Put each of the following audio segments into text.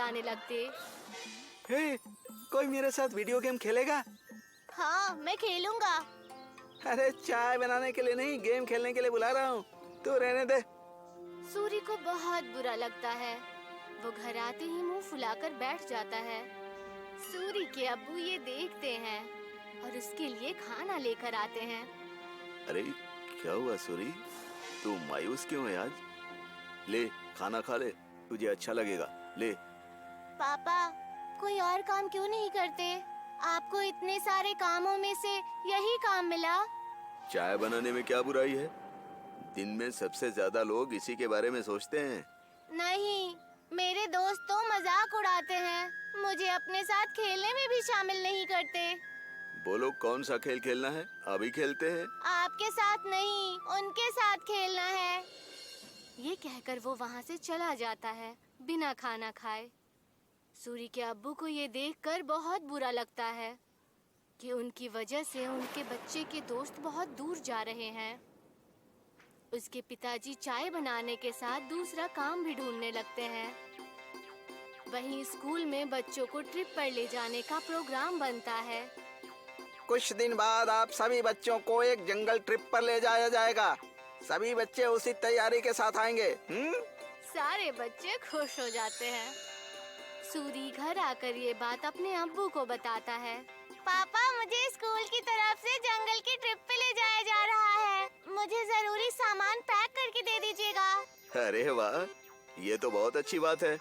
चिल्लाने लगते। हे, कोई मेरे साथ वीडियो गेम खेलेगा? हाँ, मैं खेलूंगा। अरे चाय बनाने के लिए नहीं, गेम खेलने के लिए बुला रहा हूँ। तू रहने दे। सूरी को बहुत बुरा लगता है। वो घर आते ही मुंह फुलाकर बैठ जाता है। सूरी के अब्बू ये देखते हैं और उसके लिए खाना लेकर आते हैं। अरे क्या हुआ सूरी, तू मायूस क्यों है आज? ले खाना खा ले, तुझे अच्छा लगेगा। ले। पापा, कोई और काम क्यों नहीं करते? आपको इतने सारे कामों में से यही काम मिला। चाय बनाने में क्या बुराई है? दिन में सबसे ज्यादा लोग इसी के बारे में सोचते हैं। नहीं, मेरे दोस्त तो मजाक उड़ाते हैं। मुझे अपने साथ खेलने में भी शामिल नहीं करते। बोलो कौन सा खेल खेलना है, अभी खेलते हैं। आपके साथ नहीं, उनके साथ खेलना है। ये कहकर वो वहाँ से चला जाता है बिना खाना खाए। सूरी के अब्बू को ये देखकर बहुत बुरा लगता है कि उनकी वजह से उनके बच्चे के दोस्त बहुत दूर जा रहे हैं। उसके पिताजी चाय बनाने के साथ दूसरा काम भी ढूंढने लगते हैं। वहीं स्कूल में बच्चों को ट्रिप पर ले जाने का प्रोग्राम बनता है। कुछ दिन बाद आप सभी बच्चों को एक जंगल ट्रिप पर ले जाया जाएगा। सभी बच्चे उसी तैयारी के साथ आएंगे। सारे बच्चे खुश हो जाते हैं। सूरी घर आकर ये बात अपने अब्बू को बताता है। पापा, मुझे स्कूल की तरफ से जंगल की ट्रिप पे ले जाया जा रहा है। मुझे जरूरी सामान पैक करके दे दीजिएगा। अरे वाह, ये तो बहुत अच्छी बात है।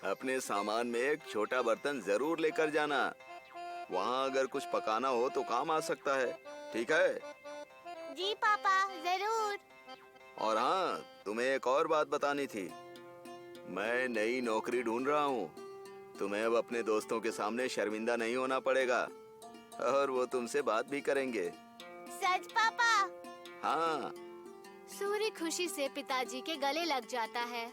अपने सामान में एक छोटा बर्तन जरूर लेकर जाना। वहाँ अगर कुछ पकाना हो तो काम आ सकता है। ठीक है? जी पापा, जरूर। और हाँ, तुम्हें एक और बात बतानी थी। मैं नई नौकरी ढूंढ रहा हूँ। तुम्हें अब अपने दोस्तों के सामने शर्मिंदा नहीं होना पड़ेगा और वो तुमसे बात भी करेंगे। सच पापा? हाँ। सूरी खुशी से पिताजी के गले लग जाता है।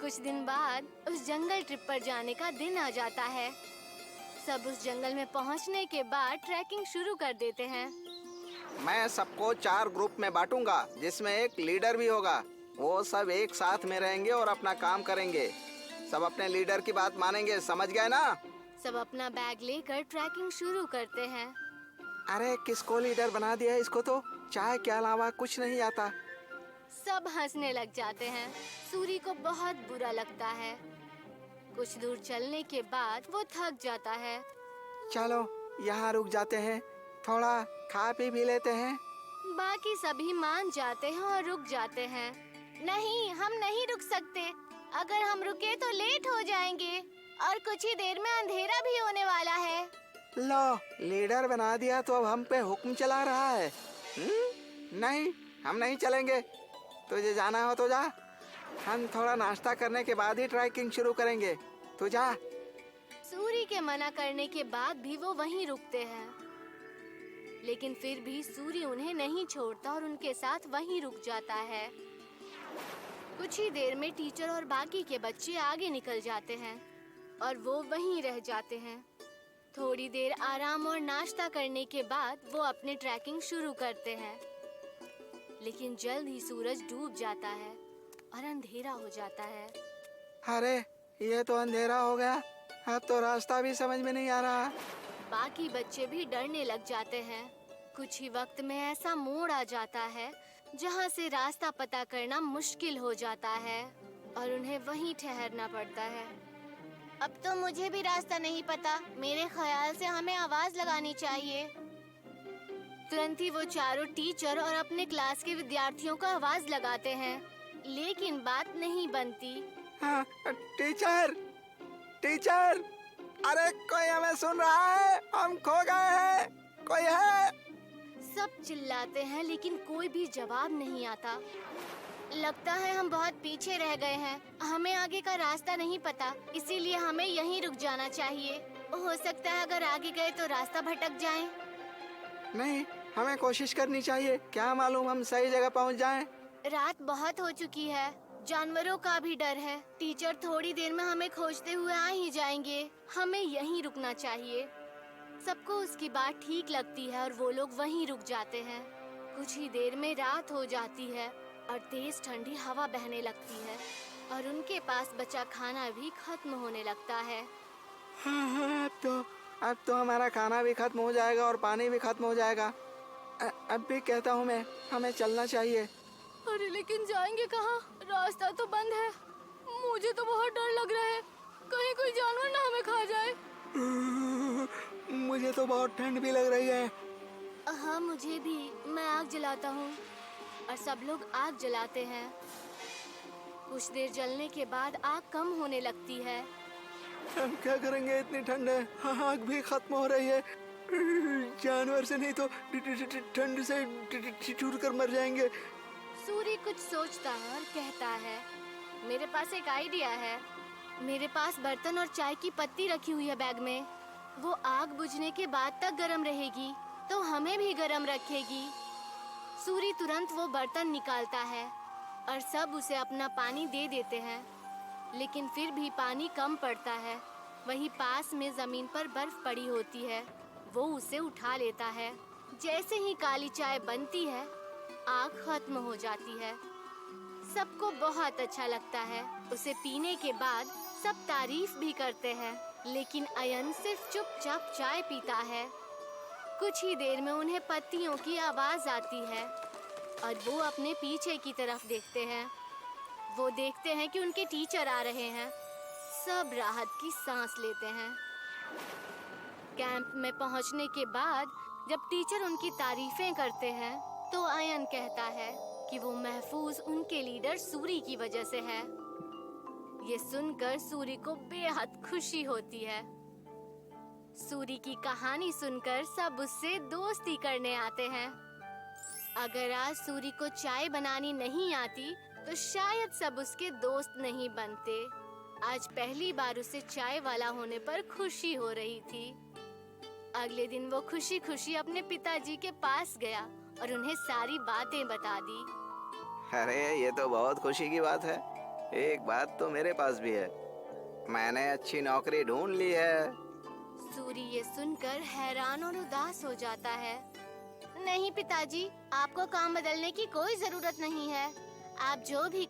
कुछ दिन बाद उस जंगल ट्रिप पर जाने का दिन आ जाता है। सब उस जंगल में पहुंचने के बाद ट्रैकिंग शुरू कर देते हैं। मैं सबको 4 ग्रुप में बांटूंगा, जिसमें एक लीडर भी होगा। वो सब एक साथ में रहेंगे और अपना काम करेंगे। सब अपने लीडर की बात मानेंगे, समझ गए ना? सब अपना बैग लेकर ट्रैकिंग शुरू करते हैं। अरे किसको लीडर बना दिया? इसको तो चाय के अलावा कुछ नहीं आता। सब हंसने लग जाते हैं। सूरी को बहुत बुरा लगता है। कुछ दूर चलने के बाद वो थक जाता है। चलो यहाँ रुक जाते हैं, थोड़ा खा पी भी लेते हैं। बाकी सभी मान जाते हैं और रुक जाते हैं। नहीं, हम नहीं रुक सकते। अगर हम रुके तो लेट हो जाएंगे और कुछ ही देर में अंधेरा भी होने वाला है। लो, लीडर बना दिया तो अब हम पे हुक्म चला रहा है। नहीं, हम नहीं चलेंगे। तुझे जाना हो तो जा। हम थोड़ा नाश्ता करने के बाद ही ट्रैकिंग शुरू करेंगे। तू जा। सूरी के मना करने के बाद भी वो वहीं रुकते हैं, लेकिन फिर भी सूरी उन्हें नहीं छोड़ता और उनके साथ वहीं रुक जाता है। कुछ ही देर में टीचर और बाकी के बच्चे आगे निकल जाते हैं और वो वहीं रह जाते हैं। थोड़ी देर आराम और नाश्ता करने के बाद वो अपनी ट्रैकिंग शुरू करते हैं, लेकिन जल्द ही सूरज डूब जाता है और अंधेरा हो जाता है। अरे ये तो अंधेरा हो गया, अब तो रास्ता भी समझ में नहीं आ रहा। बाकी बच्चे भी डरने लग जाते हैं। कुछ ही वक्त में ऐसा मोड़ आ जाता है जहाँ से रास्ता पता करना मुश्किल हो जाता है और उन्हें वहीं ठहरना पड़ता है। अब तो मुझे भी रास्ता नहीं पता। मेरे ख्याल से हमें आवाज लगानी चाहिए। तुरंत ही वो चारों टीचर और अपने क्लास के विद्यार्थियों को आवाज लगाते हैं, लेकिन बात नहीं बनती। हाँ, टीचर, टीचर, अरे कोई हमें सुन रहा है? हम खो गए हैं, कोई है? सब चिल्लाते हैं लेकिन कोई भी जवाब नहीं आता। लगता है हम बहुत पीछे रह गए हैं। हमें आगे का रास्ता नहीं पता, इसीलिए हमें यहीं रुक जाना चाहिए। हो सकता है अगर आगे गए तो रास्ता भटक जाए। नहीं, हमें कोशिश करनी चाहिए। क्या मालूम हम सही जगह पहुंच जाएं। रात बहुत हो चुकी है, जानवरों का भी डर है। टीचर थोड़ी देर में हमें खोजते हुए आ ही जाएंगे। हमें यहीं रुकना चाहिए। सबको उसकी बात ठीक लगती है और वो लोग वहीं रुक जाते हैं। कुछ ही देर में रात हो जाती है और तेज ठंडी हवा बहने लगती है। और उनके पास बचा खाना भी खत्म होने लगता है। हाँ, अब तो हमारा खाना भी खत्म हो जाएगा और पानी भी खत्म हो जाएगा। अब भी कहता हूँ मैं, हमें चलना चाहिए। अरे लेकिन जाएंगे कहाँ? रास्ता तो बंद है। मुझे तो बहुत डर लग रहा है, कहीं कोई जानवर ना हमें खा जाए। मुझे तो बहुत ठंड भी लग रही है। हाँ मुझे भी। मैं आग जलाता हूँ और सब लोग आग जलाते हैं। कुछ देर जलने के बाद आग कम होने लगती है। हम क्या करेंगे, इतनी ठंड है, आग भी खत्म हो रही है। जानवर से नहीं तो ठंड से ठिठुर कर मर जाएंगे। सूरी कुछ सोचता है और कहता है, मेरे पास एक आइडिया है। मेरे पास बर्तन और चाय की पत्ती रखी हुई है बैग में। वो आग बुझने के बाद तक गर्म रहेगी तो हमें भी गर्म रखेगी। सूरी तुरंत वो बर्तन निकालता है और सब उसे अपना पानी दे देते हैं, लेकिन फिर भी पानी कम पड़ता है। वहीं पास में जमीन पर बर्फ पड़ी होती है। वो उसे उठा लेता है। जैसे ही काली चाय बनती है, आग खत्म हो जाती है। सबको बहुत अच्छा लगता है। उसे पीने के बाद सब तारीफ भी करते हैं, लेकिन अयन सिर्फ चुपचाप चाय पीता है। कुछ ही देर में उन्हें पत्तियों की आवाज आती है और वो अपने पीछे की तरफ देखते हैं। वो देखते हैं कि उनके टीचर आ रहे हैं। सब राहत की सांस लेते हैं। कैंप में पहुंचने के बाद जब टीचर उनकी तारीफें करते हैं तो अयन कहता है कि वो महफूज उनके लीडर सूरी की वजह से है। ये सुनकर सूरी को बेहद खुशी होती है। सूरी की कहानी सुनकर सब उससे दोस्ती करने आते हैं। अगर आज सूरी को चाय बनानी नहीं आती तो शायद सब उसके दोस्त नहीं बनते। आज पहली बार उसे चाय वाला होने पर खुशी हो रही थी। अगले दिन वो खुशी खुशी अपने पिताजी के पास गया और उन्हें सारी बातें बता दी। अरे ये तो बहुत खुशी की बात है। एक बात तो मेरे पास भी है, मैंने अच्छी नौकरी ढूंढ ली है। सूरी ये सुनकर हैरान और उदास हो जाता है। नहीं पिताजी, आपको काम बदलने की कोई जरूरत नहीं है। आप जो भी